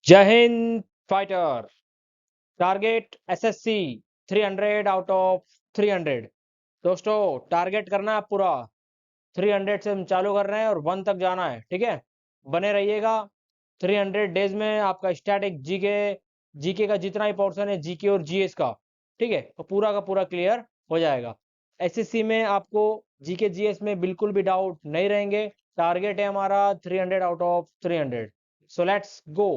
जय Hind fighter. Target SSC 300 out of 300। दोस्तों target करना है पूरा 300 से हम चालू कर रहे हैं और 1 तक जाना है, ठीक है। बने रहिएगा। 300 डेज में आपका स्टैटिक जीके जीके का जितना ही पोर्शन है जीके और जीएस का, ठीक है, तो पूरा का पूरा क्लियर हो जाएगा। एसएससी में आपको जीके जीएस में बिल्कुल भी डाउट नहीं रहेंगे। टारगेट है हमारा 300 out of 300। So let's go.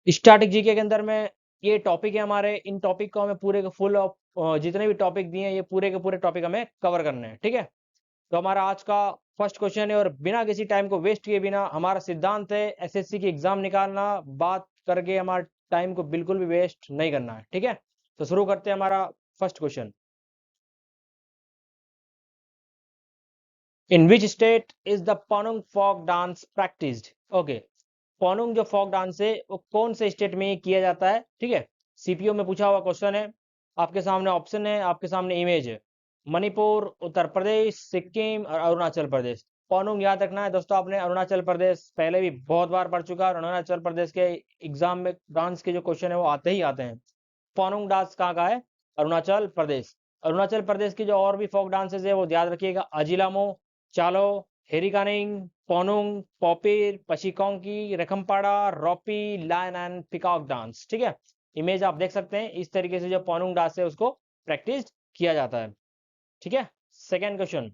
Static GK के अंदर में ये टॉपिक है हमारे, इन टॉपिक को हमें पूरे के फुल ऑफ जितने भी टॉपिक दिए हैं ये पूरे के पूरे टॉपिक हमें कवर करने हैं, ठीक है। तो हमारा आज का फर्स्ट क्वेश्चन है और बिना किसी टाइम को वेस्ट किए बिना हमारा सिद्धांत है एसएससी की एग्जाम निकालना, बात करके हमारे टाइम को बिल्कुल भी वेस्ट नहीं करना है, ठीक है। तो शुरू करते हैं हमारा first question. In which state is the पनुंग फोक डांस प्रैक्टिस्ड? ओके, पनुंग जो फोक डांस है वो कौन से स्टेट में किया जाता है, ठीक है। सीपीओ में पूछा हुआ क्वेश्चन है। आपके सामने ऑप्शन है, आपके सामने इमेज है। मणिपुर, उत्तर प्रदेश, सिक्किम और अरुणाचल प्रदेश। पनुंग याद रखना है दोस्तों, आपने अरुणाचल प्रदेश पहले भी बहुत बार पढ़ चुका है और अरुणाचल प्रदेश के एग्जाम में डांस के जो क्वेश्चन है वो आते ही आते हैं। पनुंग डांस कहाँ का है? अरुणाचल प्रदेश। अरुणाचल प्रदेश की जो और भी फोक डांसेस है वो याद रखिएगा। अजिलामो, चालो, हेरिकानिंग, पोनुंग, पॉपिर, पशिकोंकी, रखमपाड़ा, रोपी, लायन एंड पिकॉक डांस, ठीक है। इमेज आप देख सकते हैं। इस तरीके से जो पोनुंग डांस है उसको प्रैक्टिस किया जाता है, ठीक है। Second question.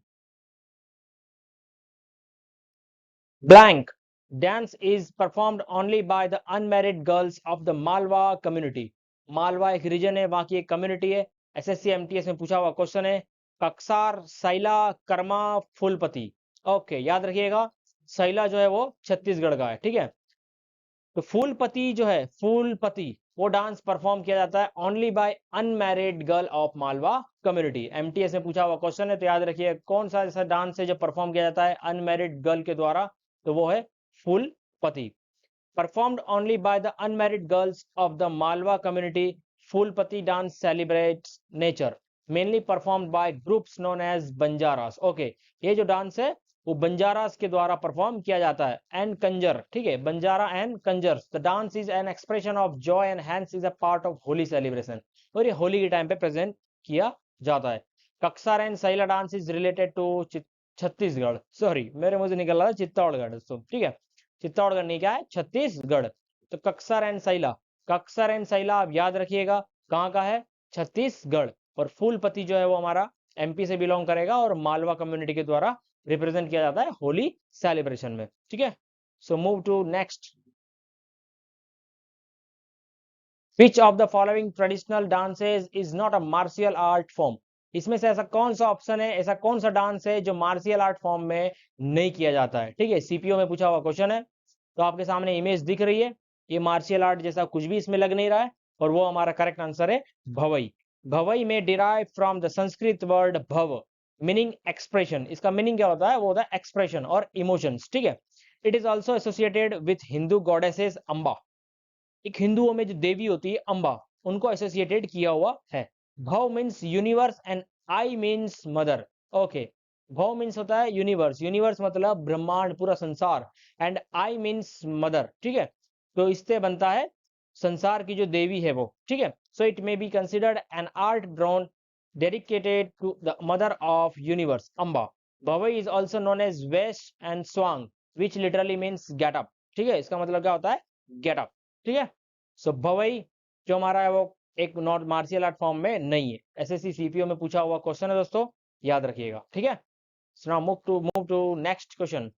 Blank dance is performed only by the unmarried girls of the Malwa community. Malwa एक रीजन है, वहां की एक कम्युनिटी है। एसएससी एमटीएस में पूछा हुआ क्वेश्चन है। कक्सार, सैला, कर्मा, फूलपति। ओके, याद रखिएगा सैला जो है वो छत्तीसगढ़ का है, ठीक है। तो फूलपति जो है, फूलपति वो डांस परफॉर्म किया जाता है only by unmarried girl of Malwa community. MTS में पूछा हुआ क्वेश्चन है, तो याद रखिए कौन सा ऐसा डांस है जो परफॉर्म किया जाता है अनमैरिड गर्ल के द्वारा, तो वो है Phoolpati. Performed only by the unmarried girls of the Malwa community, Phoolpati dance celebrates nature, mainly performed by groups known as Banjaras. Okay, ये जो डांस है वो बंजारास के द्वारा परफॉर्म किया जाता है। एंड कंजर, ठीक है, Banjara and Kanjars. The dance is an expression of joy and hence is a part of Holi celebration, और ये होली के टाइम पे प्रेजेंट किया जाता है। Kaksar and Saila dance is related to Chhattisgarh, sorry मेरे मुंह से निकल रहा है चित्तौड़गढ़, तो ठीक है, चित्तौड़गढ़ नहीं, क्या है, छत्तीसगढ़। तो कक्सर एंड सैला, कक्सर एंड सैला आप याद रखिएगा कहाँ का है, छत्तीसगढ़। और फूलपति जो है वो हमारा एमपी से बिलोंग करेगा और मालवा कम्युनिटी के द्वारा रिप्रेजेंट किया जाता है होली सेलिब्रेशन में, ठीक है। So move to next. Which of the following traditional dances is not a martial art form? इसमें से ऐसा कौन सा ऑप्शन है, ऐसा कौन सा डांस है जो मार्शियल आर्ट फॉर्म में नहीं किया जाता है, ठीक है। सीपीओ में पूछा हुआ क्वेश्चन है। तो आपके सामने इमेज दिख रही है, ये मार्शियल आर्ट जैसा कुछ भी इसमें लग नहीं रहा है, और वो हमारा करेक्ट आंसर है भवई। भवई में derive from the Sanskrit word भव, मीनिंग एक्सप्रेशन। इसका मीनिंग क्या होता है? वो होता है एक्सप्रेशन और इमोशंस, ठीक है। It is also associated with Hindu goddesses Amba. एक हिंदुओं में जो देवी होती है अम्बा, उनको एसोसिएटेड किया हुआ है। भव means universe and I means mother. Okay, भव मीन्स होता है यूनिवर्स, यूनिवर्स मतलब ब्रह्मांड पूरा संसार, एंड आई मीन्स मदर, ठीक है। तो इससे बनता है संसार की जो देवी है वो, ठीक है। So it may be considered an art drawn dedicated to the mother of universe Amba. Bhavai is also known as वेस्ट and Swang which literally means get up, ठीक है। इसका मतलब क्या होता है? गेट अप, ठीक है। सो भवई जो हमारा है वो एक नॉट मार्शियल आर्ट फॉर्म में नहीं है। एसएससी सीपीओ में पूछा हुआ क्वेश्चन है दोस्तों, याद रखिएगा, ठीक है। So now move to next question.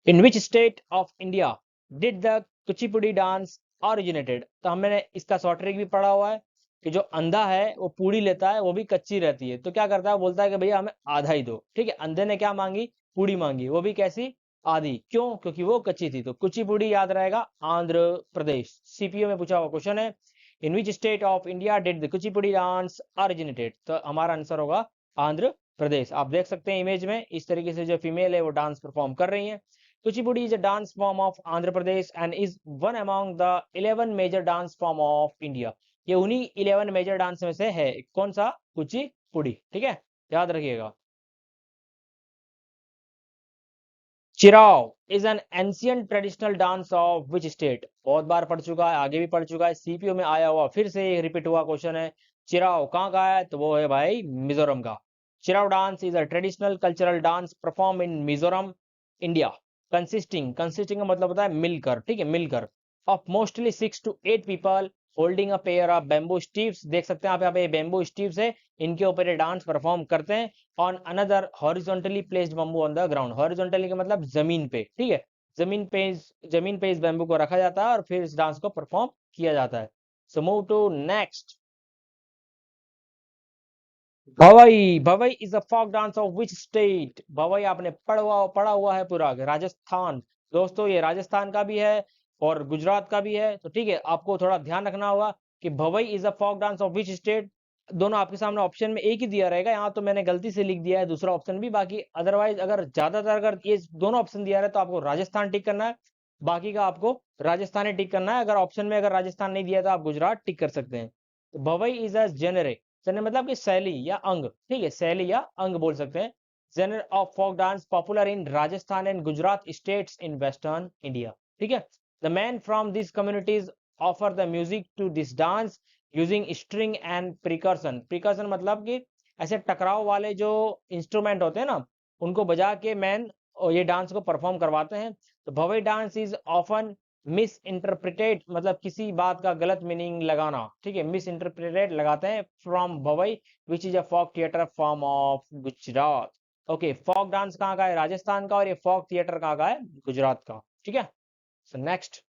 In which state of India did the Kuchipudi dance originated? तो हमने इसका शॉर्ट ट्रिक भी पढ़ा हुआ है कि जो अंधा है वो पूड़ी लेता है, वो भी कच्ची रहती है, तो क्या करता है, बोलता है कि भैया हमें आधा ही दो, ठीक है। अंधे ने क्या मांगी? पूड़ी मांगी, वो भी कैसी? आधी। क्यों? क्योंकि वो कच्ची थी। तो कुचिपुड़ी याद रहेगा आंध्र प्रदेश। सीपीओ में पूछा हुआ क्वेश्चन है, in which state of India did the Kuchipudi dance originated? तो हमारा आंसर होगा आंध्र प्रदेश। आप देख सकते हैं इमेज में इस तरीके से जो फीमेल है वो डांस परफॉर्म कर रही है। Kuchipudi is a dance form of Andhra Pradesh and is one among the 11 major dance form of India. ये उन्हीं 11 मेजर डांस में से है। कौन सा? कुचिपुड़ी, ठीक है, याद रखिएगा। Cheraw is an ancient traditional dance of which state? बहुत बार पढ़ चुका है, आगे भी पढ़ चुका है, सीपीओ में आया हुआ, फिर से रिपीट हुआ क्वेश्चन है। चिराव कहाँ का है? तो वो है भाई मिजोरम का। Cheraw dance is a traditional cultural dance perform in Mizoram, India. Consisting का मतलब होता है मिलकर, ठीक है, मिलकर, of mostly 6 to 8 people holding a pair of bamboo staves. देख सकते हैं आप यहाँ पे बैम्बू स्टीव्स है, इनके ऊपर ये डांस परफॉर्म करते हैं। On another horizontally placed bamboo on the ground. Horizontally का मतलब जमीन पे, ठीक है, जमीन पे इस बैम्बू को रखा जाता है और फिर इस डांस को परफॉर्म किया जाता है। So move to next. Bhavai, Bhavai is a folk dance of which state? Bhavai आपने पढ़ा हुआ है पूरा, राजस्थान। दोस्तों ये राजस्थान का भी है और गुजरात का भी है, तो ठीक है, आपको थोड़ा ध्यान रखना होगा कि Bhavai is a folk dance of which state. दोनों आपके सामने ऑप्शन में एक ही दिया रहेगा, यहाँ तो मैंने गलती से लिख दिया है दूसरा ऑप्शन भी, बाकी अदरवाइज अगर ज्यादातर अगर ये दोनों ऑप्शन दिया रहे तो आपको राजस्थान टिक करना है, बाकी का आपको राजस्थान ही टिक करना है। अगर ऑप्शन में अगर राजस्थान नहीं दिया तो आप गुजरात टिक कर सकते हैं। तो भवई इज अ जेनरे, जेनर मतलब कि शैली या अंग, ठीक है, शैली या अंग बोल सकते हैं। Genre of folk dance popular in Rajasthan and Gujarat states in western India, ठीक है। The man from this communities offer the music to this dance using string and percussion. Percussion मतलब कि ऐसे टकराव वाले जो इंस्ट्रूमेंट होते हैं ना, उनको बजा के मैन ये डांस को परफॉर्म करवाते हैं। तो Bhavai dance is often miss interpreted, मतलब किसी बात का गलत मीनिंग लगाना, ठीक है, मिस इंटरप्रिटेड लगाते हैं, from Bhavai which is a folk theatre form of Gujarat. Okay, folk dance कहाँ का है? राजस्थान का। और ये फोक थिएटर कहाँ का है? गुजरात का, ठीक है। So next,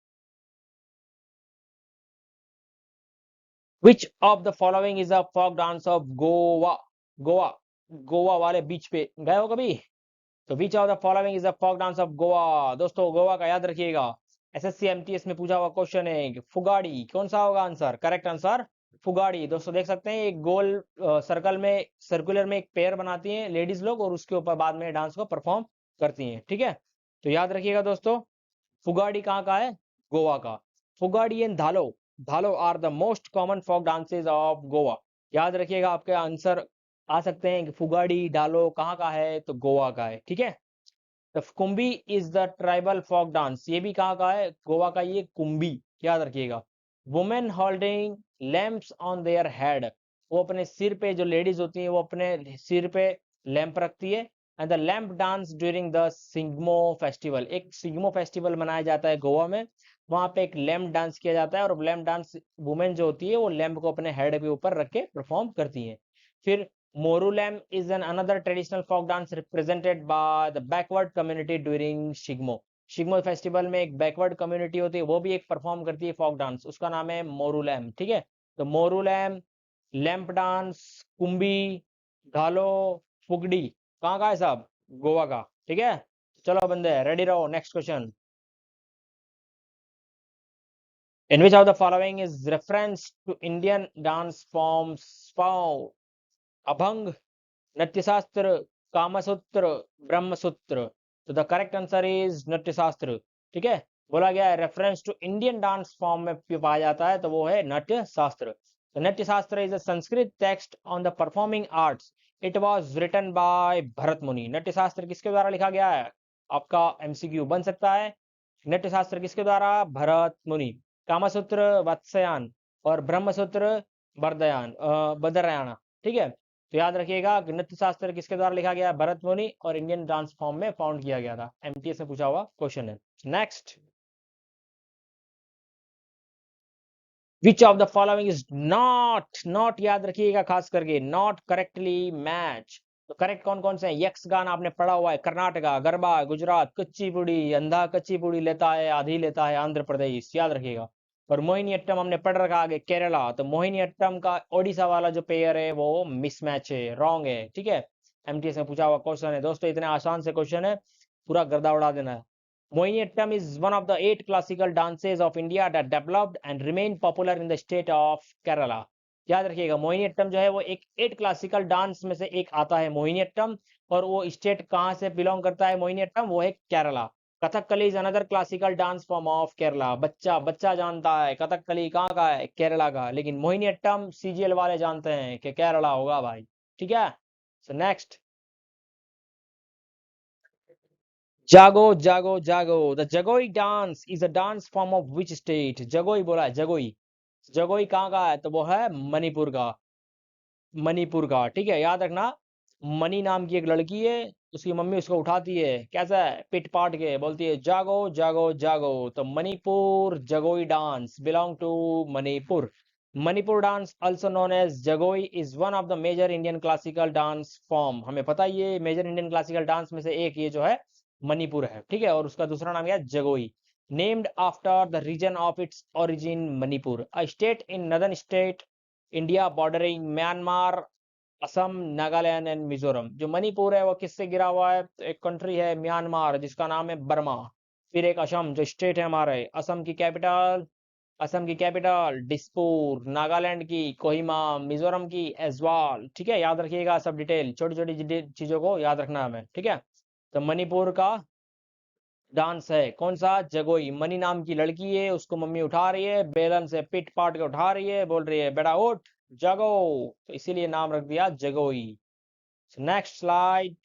which of the following is a folk dance of Goa? Goa, Goa वाले बीच पे गए हो कभी? तो which of the following is the folk dance of Goa? दोस्तों गोवा का याद रखिएगा, एसएससी एमटीएस में पूछा हुआ क्वेश्चन है। फुगाड़ी कौन सा होगा आंसर? Correct answer फुगाड़ी। दोस्तों देख सकते हैं एक गोल सर्कल में, सर्कुलर में एक पेयर बनाती हैं लेडीज लोग और उसके ऊपर बाद में डांस को परफॉर्म करती हैं, ठीक है। तो याद रखिएगा दोस्तों, फुगाड़ी कहाँ का है? गोवा का। Fugdi and Dhalo, Dhalo are the most common folk dances of Goa. याद रखिएगा, आपके आंसर आ सकते हैं कि फुगाड़ी डालो कहाँ का है? तो गोवा का है, ठीक है। The Kumbhi is the tribal folk dance, ये भी कहाँ का है? गोवा का, ये कुंभी, याद रखिएगा। Women holding lamps on their head, वो अपने सिर पे, जो लेडीज होती हैं वो अपने सिर पे लैंप रखती है। And the lamp dance during the Shigmo festival, एक सिग्मो फेस्टिवल मनाया जाता है गोवा में, वहां पे एक लैंप डांस किया जाता है और लैंप डांस वुमेन जो होती है वो लैंप को अपने हेड के ऊपर रख के परफॉर्म करती है। फिर Morulam is another traditional folk dance represented by the backward community during Shigmo. Shigmo festival में एक बैकवर्ड कम्युनिटी होती है, वो भी एक परफॉर्म करती है फोक डांस, उसका नाम है मोरूलैम, ठीक है। तो मोरूलैम, लैंप डांस, कुंभी, घालो, फुगड़ी कहाँ का है साहब? गोवा का, ठीक है। चलो बंदे रेडी रहो, next question. In which of the following is reference to Indian dance forms found? Abhang, Nrityashastra, Kamasutra, Brahmasutra. तो the correct answer is Nrityashastra, ठीक है। बोला गया है reference to Indian dance form में पाया जाता है, तो वो है नृत्य शास्त्र। तो Nritya Shastra is a Sanskrit text on the performing arts, it was written by Bharat Muni. Nritya शास्त्र किसके द्वारा लिखा गया है? आपका एमसीक्यू बन सकता है। नृत्य शास्त्र किसके द्वारा? भरत मुनि। कामसूत्र वत्सयान और ब्रह्मसूत्र बरदयान बदरयाना, ठीक है। तो याद रखिएगा कि नृत्य शास्त्र किसके द्वारा लिखा गया? भरत मुनि, और इंडियन डांस फॉर्म में फाउंड किया गया था। एमटीएस में पूछा हुआ क्वेश्चन है। Next, which of the following is not, not याद रखिएगा खास करके, नॉट करेक्टली मैच। तो करेक्ट कौन कौन से हैं? यक्स गान आपने पढ़ा हुआ है, कर्नाटका, गरबा गुजरात, कच्चीपुड़ी, अंधा कच्चीपुड़ी लेता है आधी लेता है आंध्र प्रदेश, याद रखिएगा। और मोहिनीअट्टम हमने पढ़ रखा आगे केरला, तो मोहिनीअट्टम का ओडिशा वाला जो पेयर है वो मिसमैच है, रॉन्ग है, ठीक है। एमटीएस में पूछा हुआ क्वेश्चन है दोस्तों, इतने आसान से क्वेश्चन है, पूरा गर्दा उड़ा देना है। Mohiniyattam is one of the 8 classical dances of India that developed and remained popular in the state of Kerala. याद रखिएगा, मोहिनीअट्टम जो है वो एक 8 क्लासिकल डांस में से एक आता है मोहिनीअट्टम, और वो स्टेट कहाँ से बिलोंग करता है मोहिनीअट्टम? वो है Kerala. Kathakali is another classical dance form of Kerala. बच्चा बच्चा जानता है कथकली कहाँ का है? केरला का, लेकिन मोहिनीअट्टम सीजीएल वाले जानते हैं कि केरला होगा भाई, ठीक है। सो नेक्स्ट, जागो जागो जागो। The Jagoi dance is a dance form of which state? Jagoi बोला है, जगोई। जगोई कहाँ का है? तो वो है मणिपुर का। मणिपुर का, ठीक है, याद रखना। मनी नाम की एक लड़की है, उसकी मम्मी उसको उठाती है, कैसा है, पिट पाट के बोलती है जागो जागो जागो। तो Manipur Jagoi dance belong to Manipur. Manipur dance also known as Jagoi is one of the major Indian classical dance form. हमें पता ही है मेजर इंडियन क्लासिकल डांस में से एक ये जो है मणिपुर है, ठीक है, और उसका दूसरा नाम क्या है? Jagoi. Named after the region of its origin Manipur, a state in northern state India bordering Myanmar, Assam, Nagaland and Mizoram. जो मणिपुर है वो किससे गिरा हुआ है? तो एक कंट्री है म्यांमार जिसका नाम है बर्मा। फिर एक असम जो स्टेट है हमारे, असम की कैपिटल दिसपुर, नागालैंड की कोहिमा, मिजोरम की ऐज्वाल, ठीक है, याद रखिएगा सब डिटेल, छोटी छोटी चीजों को याद रखना है हमें, ठीक है। तो मणिपुर का डांस है कौन सा? जगोई। मनी नाम की लड़की है, उसको मम्मी उठा रही है, बेलन से पिट पाट के उठा रही है, बोल रही है बेटा उठ, जगो। तो इसीलिए नाम रख दिया Jagoi. Next slide.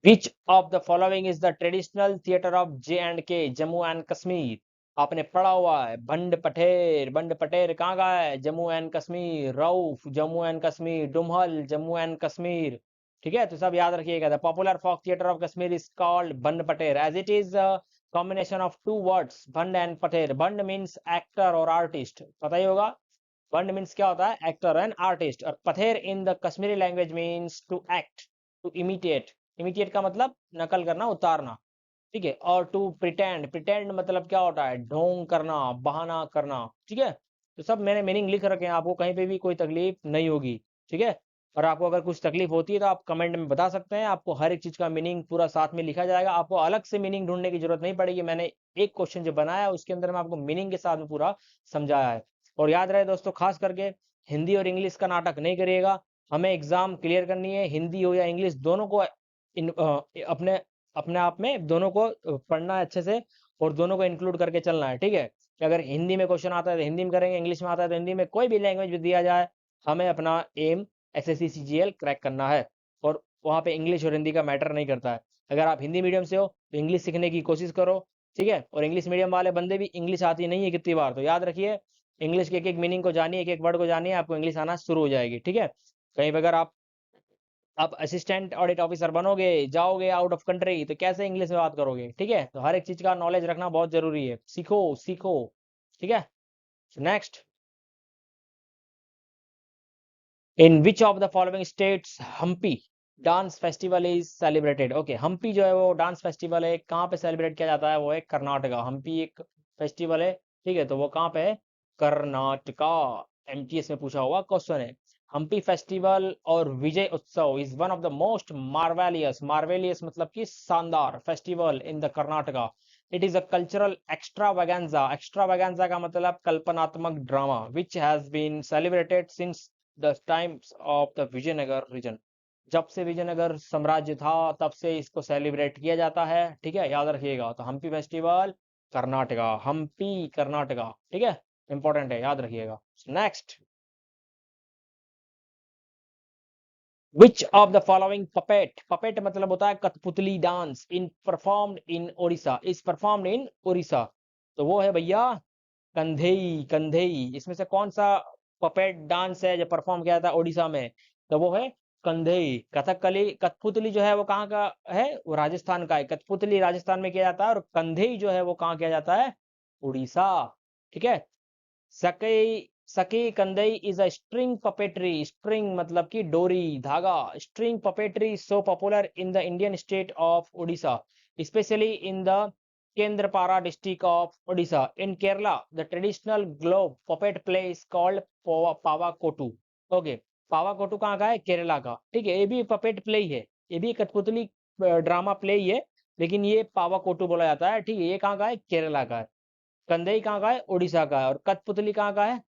Which of the following is the traditional theatre of J and K, Jammu and Kashmir? आपने पढ़ा हुआ है बंड पठेर। बंड पठेर कहाँ का है? Jammu and Kashmir. Rouf Jammu and Kashmir. Dumhal Jammu and Kashmir, ठीक है, तो सब याद रखिएगा। The popular folk theatre of Kashmir is called Bhand Pather as it is combination of two words Bhand and Pather. Bhand means actor और आर्टिस्ट, पता ही होगा। बंड मीन्स क्या होता है? Actor and artist. और Pather in the Kashmiri language means to act, to imitate. Imitate का मतलब नकल करना, उतारना, ठीक है। और टू प्रिटेंड, प्रिटेंड मतलब क्या होता है? ढोंग करना, बहाना करना, ठीक है। तो सब मैंने मीनिंग लिख रखे हैं, आपको कहीं पे भी कोई तकलीफ नहीं होगी, ठीक है। और आपको अगर कुछ तकलीफ होती है तो आप कमेंट में बता सकते हैं, आपको हर एक चीज का मीनिंग पूरा साथ में लिखा जाएगा, आपको अलग से मीनिंग ढूंढने की जरूरत नहीं पड़ेगी। मैंने एक क्वेश्चन जो बनाया है उसके अंदर मैं आपको मीनिंग के साथ में पूरा समझाया है। और याद रहे दोस्तों, खास करके हिंदी और इंग्लिश का नाटक नहीं करिएगा। हमें एग्जाम क्लियर करनी है, हिंदी हो या इंग्लिश, दोनों को अपने अपने आप में दोनों को पढ़ना है अच्छे से, और दोनों को इंक्लूड करके चलना है, ठीक है। कि अगर हिंदी में क्वेश्चन आता है तो हिंदी में करेंगे, इंग्लिश में आता है तो हिंदी में, कोई भी लैंग्वेज भी दिया जाए, हमें अपना एम एसएससी सीजीएल क्रैक करना है। और वहाँ पे इंग्लिश और हिंदी का मैटर नहीं करता है। अगर आप हिंदी मीडियम से हो तो इंग्लिश सीखने की कोशिश करो, ठीक है। और इंग्लिश मीडियम वाले बंदे भी, इंग्लिश आती नहीं है कितनी बार, तो याद रखिए इंग्लिश के एक एक मीनिंग को जानिए, एक एक वर्ड को जानिए, आपको इंग्लिश आना शुरू हो जाएगी, ठीक है। कहीं पर अगर आप असिस्टेंट ऑडिट ऑफिसर बनोगे, जाओगे आउट ऑफ कंट्री, तो कैसे इंग्लिश में बात करोगे, ठीक है। तो हर एक चीज का नॉलेज रखना बहुत जरूरी है, सीखो सीखो, ठीक है। Next, in which of the following states Hampi dance festival is celebrated? Okay, Hampi जो है वो डांस फेस्टिवल है, कहाँ पे सेलिब्रेट किया जाता है? वो है कर्नाटका। हम्पी एक फेस्टिवल है, ठीक है, तो वो कहाँ पे है? कर्नाटका। एमटीएस में पूछा हुआ क्वेश्चन है। हम्पी फेस्टिवल और Vijay Utsav is one of the most marvellous, marvellous मतलब कि शानदार, festival in the Karnataka. It is a cultural extravaganza. Extravaganza का मतलब कल्पनात्मक ड्रामा, which has been celebrated since the times of the Vijayanagara region. जब से विजयनगर साम्राज्य था तब से इसको सेलिब्रेट किया जाता है, ठीक है, याद रखिएगा। तो हम्पी फेस्टिवल कर्नाटका, हम्पी कर्नाटका, ठीक है, इंपॉर्टेंट है, याद रखिएगा। Next, which of the following puppet, puppet मतलब होता है कठपुतली dance, in performed in Odisha, is performed in Odisha. तो वो है भैया कंधेई। कंधेई, इसमें से कौन सा पपेट डांस है जो परफॉर्म किया था उड़ीसा में? तो वो है कंधेई। कथकली, कठपुतली जो है वो कहाँ का है? वो राजस्थान का है। कठपुतली राजस्थान में किया जाता है, और कंधेई जो है वो कहाँ किया जाता है? उड़ीसा, ठीक है। सके सके Kandhei is a string puppetry. String मतलब कि डोरी, धागा। String puppetry so popular in the Indian state of Odisha, especially in the Kendrapara district of Odisha. In Kerala the traditional glove puppet play is called Pavakoothu. Okay, Pavakoothu कहाँ का है? केरला का, ठीक है। ये भी पपेट प्ले ही है, ये भी कठपुतली ड्रामा प्ले ही है, लेकिन ये पावाकोटू बोला जाता है, ठीक है। ये कहाँ का है? केरला का है। कंदई कहाँ का है? उड़ीसा का है। और कठपुतली कहाँ का है?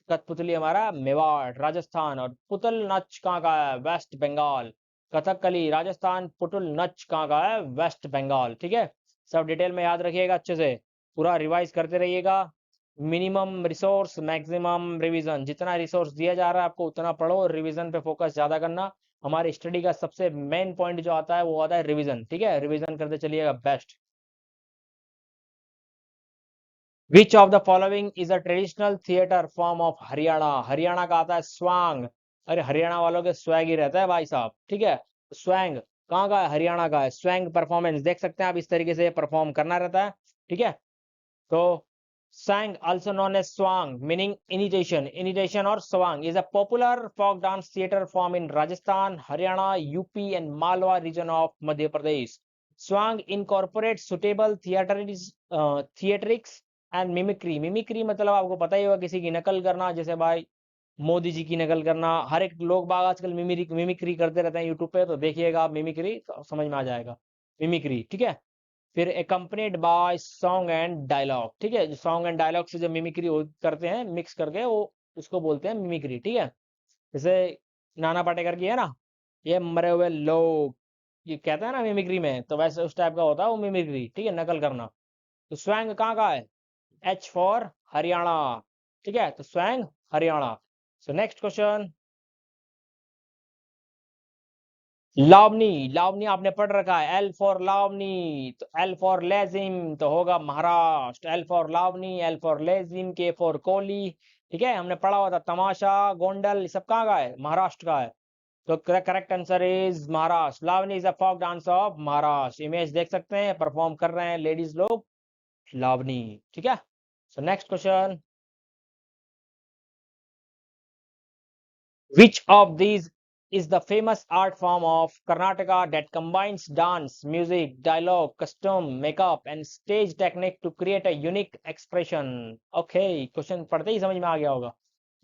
कठपुतली हमारा मेवाड़ राजस्थान। और पुतल नच कहाँ का है? वेस्ट बंगाल। कथकली राजस्थान, पुतुल नच कहाँ का है? वेस्ट बंगाल, ठीक है। सब डिटेल में याद रखिएगा, अच्छे से पूरा रिवाइज करते रहिएगा। मिनिमम रिसोर्स मैक्सिमम रिवीजन, जितना रिसोर्स दिया जा रहा है आपको उतना पढ़ो, और रिवीजन पे फोकस ज्यादा करना। हमारी स्टडी का सबसे मेन पॉइंट जो आता है वो आता है रिवीजन। ठीक है, रिवीजन करते चलिएगा best. Which of the following is a traditional theatre form of Haryana? Haryana का आता है स्वांग। अरे हरियाणा वालों के स्वैग ही रहता है भाई साहब। ठीक है, स्वैंग कहाँ का है? हरियाणा का है। स्वैंग परफॉर्मेंस देख सकते हैं आप, इस तरीके से परफॉर्म करना रहता है। ठीक है, तो swang, also known as swang, meaning imitation, imitation or swang, is a popular folk dance theater form in Rajasthan, Haryana, UP, and Malwa region of Madhya Pradesh. Swang incorporates suitable theatrics and mimicry. Mimicry मतलब आपको पता ही होगा, किसी की नकल करना, जैसे भाई मोदी जी की नकल करना। हर एक लोग बाग आजकल मिमिक्री करते रहते हैं यूट्यूब पे, तो देखिएगा आप मिमिक्री, तो समझ में आ जाएगा मिमिक्री। ठीक है, फिर accompanied by song and dialogue. ठीक है, जो सॉन्ग एंड डायलॉग से जो मिमिक्री करते हैं मिक्स करके, वो उसको बोलते हैं मिमिक्री। ठीक है, जैसे नाना पाटेकर की है ना, ये मरे हुए लोग, ये कहते हैं ना मिमिक्री में, तो वैसे उस टाइप का होता है वो मिमिक्री। ठीक है, नकल करना। तो स्वैंग कहाँ का है? H for Haryana. ठीक है, तो स्वैंग हरियाणा। सो नेक्स्ट क्वेश्चन, लावनी। लावनी आपने पढ़ रखा है, एल फॉर लावनी, तो एल फॉर लेजिम तो होगा Maharashtra. L for Lavani, L for lezim, के फॉर कोहली। ठीक है, हमने पढ़ा हुआ था। तमाशा, गोंडल, ये सब कहाँ का है? महाराष्ट्र का है। तो correct answer is Maharashtra. Lavani is a folk dance of Maharashtra. Image देख सकते हैं, परफॉर्म कर रहे हैं लेडीज लोग लावनी। ठीक है, so next question, which of these is the famous art form of Karnataka that combines dance, music, dialogue, costume, makeup, and stage technique to create a unique expression? Okay, question पढ़ते ही समझ में आ गया होगा।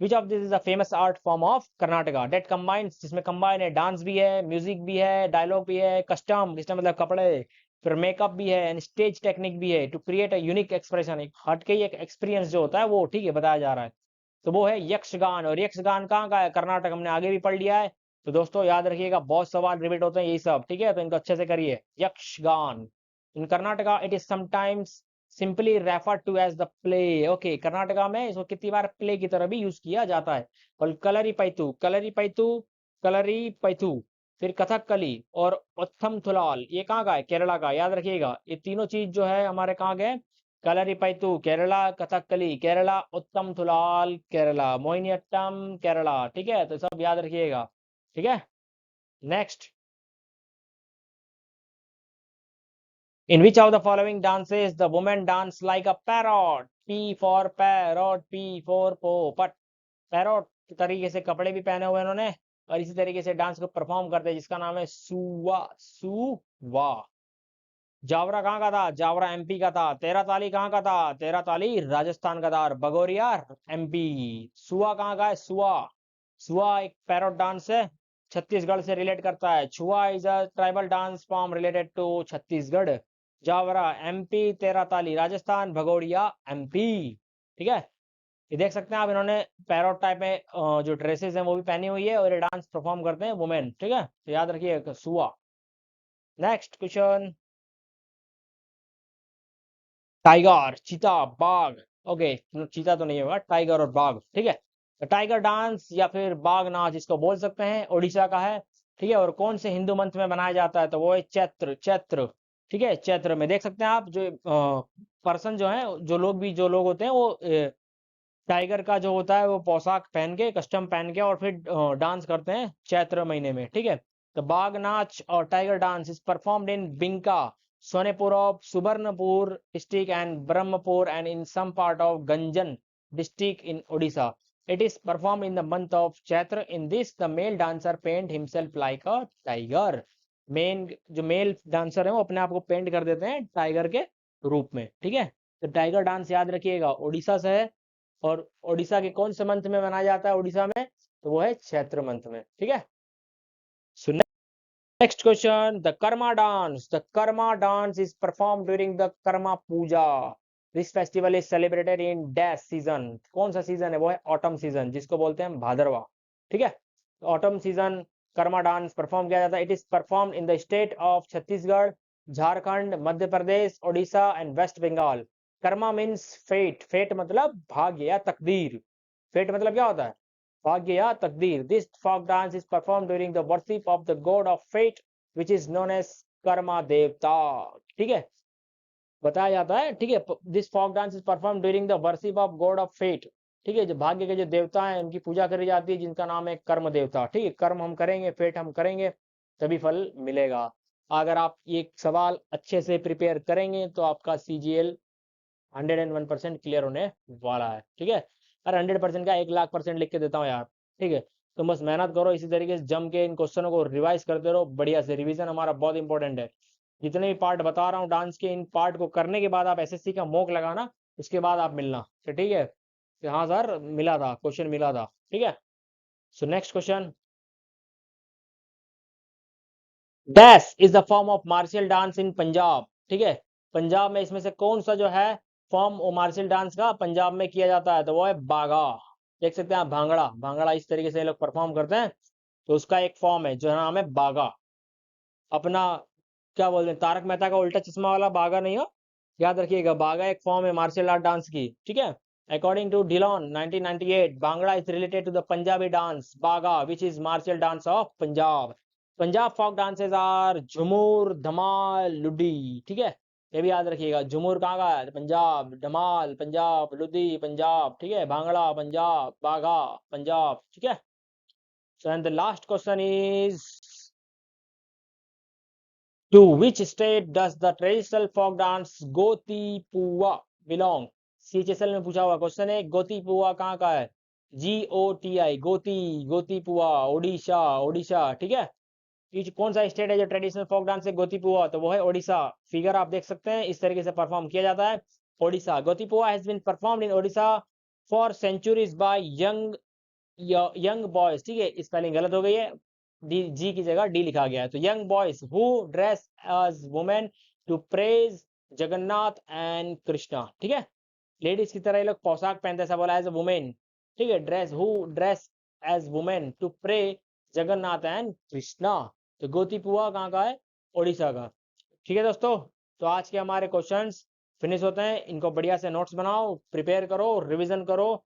Which of this is the famous art form of Karnataka that combines, जिसमें combine है, dance भी है, music भी है, डायलॉग भी है, कस्टम, कस्टम मतलब कपड़े, फिर मेकअप भी है, एंड स्टेज टेक्निक भी है, to create a unique expression, एक हटके एक एक्सपीरियंस जो होता है वो, ठीक है, बताया जा रहा है। तो वो है यक्षगान। और यक्षगान कहाँ का है? कर्नाटक। हमने आगे भी पढ़ लिया है। तो दोस्तों याद रखिएगा, बहुत सवाल रिपीट होते हैं यही सब। ठीक है, तो इनको अच्छे से करिए। Yakshagana in Karnataka it is sometimes simply refer to as the play. Okay, Karnataka में इसको कितनी बार प्ले की तरह भी यूज किया जाता है। और कलरी पैतु, कलरी पैतु, कलरी पैतु, फिर कथकली और उत्थम थुलाल, ये कहाँ का है? केरला का। याद रखिएगा, ये तीनों चीज जो है हमारे कहाँ गए? कलरीपयतु केरला, कथकली केरला, उत्तम थुलाल केरला, मोहिनीअट्टम केरला। ठीक है, तो सब याद रखिएगा। ठीक है, next, in which of the following dances the women dance like a parrot? P for parrot, P for पोपट। पैरॉट के तरीके से कपड़े भी पहने हुए इन्होंने, और इसी तरीके से डांस को परफॉर्म करते हैं, जिसका नाम है सुवा। सुवा। जावरा कहाँ का था? जावरा एमपी का था। तेरा ताली कहाँ का था? तेरा ताली राजस्थान का था। और बगोरिया एमपी। सुआ कहाँ का है? सुआ, सुआ एक पैरोट डांस है, छत्तीसगढ़ से रिलेट करता है। Chhua is a tribal dance form related to Chhattisgarh. Jawara MP, Terah Taali Rajasthan, Bhagodiya MP. ठीक है, ये देख सकते हैं आप, इन्होंने पैरोट टाइप में जो ड्रेसेस हैं वो भी पहनी हुई है, और ये डांस परफॉर्म करते हैं वुमेन। ठीक है, तो याद रखिए सुआ। नेक्स्ट क्वेश्चन, टाइगर, चीता, बाघ। ओके, चीता तो नहीं होगा, टाइगर और बाघ। ठीक है, तो टाइगर डांस या फिर बाघ नाच इसको बोल सकते हैं, उड़ीसा का है। ठीक है, और कौन से हिंदू मंथ में मनाया जाता है? तो वो है चैत्र। चैत्र, ठीक है, चैत्र में। देख सकते हैं आप, जो पर्सन जो है, जो लोग होते हैं वो टाइगर का जो होता है वो पोशाक पहन के, कस्टम पहन के, और फिर डांस करते हैं चैत्र महीने में। ठीक है, तो बाघ नाच और tiger dance is performed in Binka, Sonepur of Subarnapur district and Brahmapur and in some part of Ganjam district in Odisha. It is perform in the month of Chaitra. In this the male dancer paint himself like a tiger. Main जो male dancer है वो अपने आप को paint कर देते हैं tiger के रूप में। ठीक है, तो टाइगर डांस याद रखिएगा, ओडिशा से है, और ओडिशा के कौन से मंथ में मनाया जाता है ओडिशा में? तो वो है चैत्र मंथ में। ठीक है, so next question, the Karma dance. The Karma dance is perform during the Karma Puja. This festival is celebrated in dash season. कौन सा सीजन है? वो है ऑटम सीजन, जिसको बोलते हैं भादरवा। ठीक है, autumn season Karma dance perform किया जाता है। It is perform in the state of Chhattisgarh, Jharkhand, Madhya Pradesh, Odisha and West Bengal. Karma means fate. Fate मतलब भाग्य या तकदीर। फेट मतलब क्या होता है? भाग्य या तकदीर। This folk dance is performed during the worship of the god of fate which is known as Karma देवता। ठीक है, बताया जाता है। ठीक है, this folk dance is performed during the worship of god of fate। ठीक है, जो भाग्य के जो देवता हैं उनकी पूजा करी जाती है, जिनका नाम है कर्म देवता। ठीक है, कर्म हम करेंगे, फेट हम करेंगे, तभी फल मिलेगा। अगर आप ये सवाल अच्छे से प्रिपेयर करेंगे तो आपका CGL 101% क्लियर होने वाला है। ठीक है, अरे 100% का 1,00,000% लिख के देता हूँ यार। ठीक है, तो बस मेहनत करो, इसी तरीके से जम के इन क्वेश्चनों को रिवाइज करते रहो बढ़िया से। रिवीजन हमारा बहुत इंपॉर्टेंट है। जितने भी पार्ट बता रहा हूँ डांस के, इन पार्ट को करने के बाद आप SSC का मॉक लगाना, उसके बाद आप मिलना। तो ठीक है कि हाँ सर मिला था, क्वेश्चन मिला था। ठीक है, so next question, dash is the form of martial dance in Punjab. ठीक है, पंजाब में इसमें से कौन सा जो है फॉर्म मार्शल डांस का पंजाब में किया जाता है, तो वो है बागा। देख सकते हैं आप, भांगड़ा, भांगड़ा इस तरीके से लोग परफॉर्म करते हैं, तो उसका एक फॉर्म है जो नाम है बागा। अपना क्या बोलते हैं, तारक मेहता का उल्टा चश्मा वाला बागा नहीं हो, याद रखिएगा, बागा एक फॉर्म है मार्शल आर्ट डांस की। ठीक है, according to Dhillon 1998, Bhangra is related to the Punjabi dance Bagga which is martial dance of Punjab. Punjab folk dances are Jhumar, Dhamal, लुड्डी। ठीक है, ये भी याद रखिएगा, झूमर कहाँ का है, पंजाब, धमाल पंजाब, लुड्डी पंजाब। ठीक है, भांगड़ा पंजाब, बागा पंजाब। ठीक है, so and the last question is, to which state does the traditional folk dance Gotipua belong? CHSL में पूछा हुआ क्वेश्चन है, गोतीपुआ कहाँ का है, GOTI, गोती, गोतीपुआ, ओडिशा, ओडिशा। ठीक है, ये कौन सा स्टेट है जो ट्रेडिशनल फोक डांस है गोतीपुआ, तो वो है ओडिशा। फिगर आप देख सकते हैं, इस तरीके से परफॉर्म किया जाता है Odisha. Gotipua has been performed in Odisha for centuries by young boys. ठीक है, स्पेलिंग गलत हो गई है, जी की जगह डी लिखा गया है, तो young boys who dress as women to praise Jagannath and Krishna. ठीक है, लेडीज की तरह ये लोग पोशाक पहनते, ऐसा बोला एज अ वुमेन। ठीक है, dress as women to pray Jagannath and Krishna. तो गोतीपुआ कहाँ का है, ओडिशा का। ठीक है दोस्तों, तो आज के हमारे क्वेश्चंस फिनिश होते हैं। इनको बढ़िया से नोट्स बनाओ, प्रिपेयर करो, रिवीजन करो,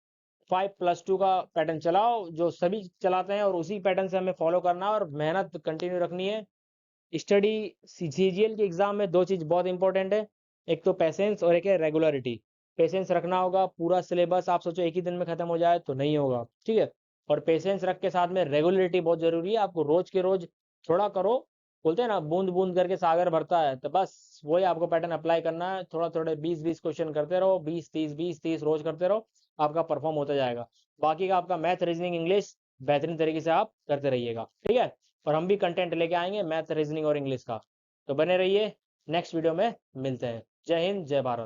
5+2 का पैटर्न चलाओ जो सभी चलाते हैं, और उसी पैटर्न से हमें फॉलो करना है और मेहनत कंटिन्यू रखनी है। स्टडी, CGL के एग्जाम में दो चीज बहुत इंपॉर्टेंट है, एक तो पैसेंस और एक है रेगुलरिटी। पेशेंस रखना होगा, पूरा सिलेबस आप सोचो एक ही दिन में खत्म हो जाए तो नहीं होगा। ठीक है, और पेशेंस रख के साथ में रेगुलरिटी बहुत जरूरी है, आपको रोज के रोज थोड़ा करो। बोलते हैं ना, बूंद बूंद करके सागर भरता है, तो बस वही आपको पैटर्न अप्लाई करना है। थोड़ा थोड़े 20-20 क्वेश्चन करते रहो, 20-30 20-30 रोज करते रहो, आपका परफॉर्म होता जाएगा। बाकी का आपका मैथ, रीजनिंग, इंग्लिश बेहतरीन तरीके से आप करते रहिएगा। ठीक है, और हम भी कंटेंट लेके आएंगे मैथ, रीजनिंग और इंग्लिश का, तो बने रहिए। नेक्स्ट वीडियो में मिलते हैं। जय हिंद, जय भारत।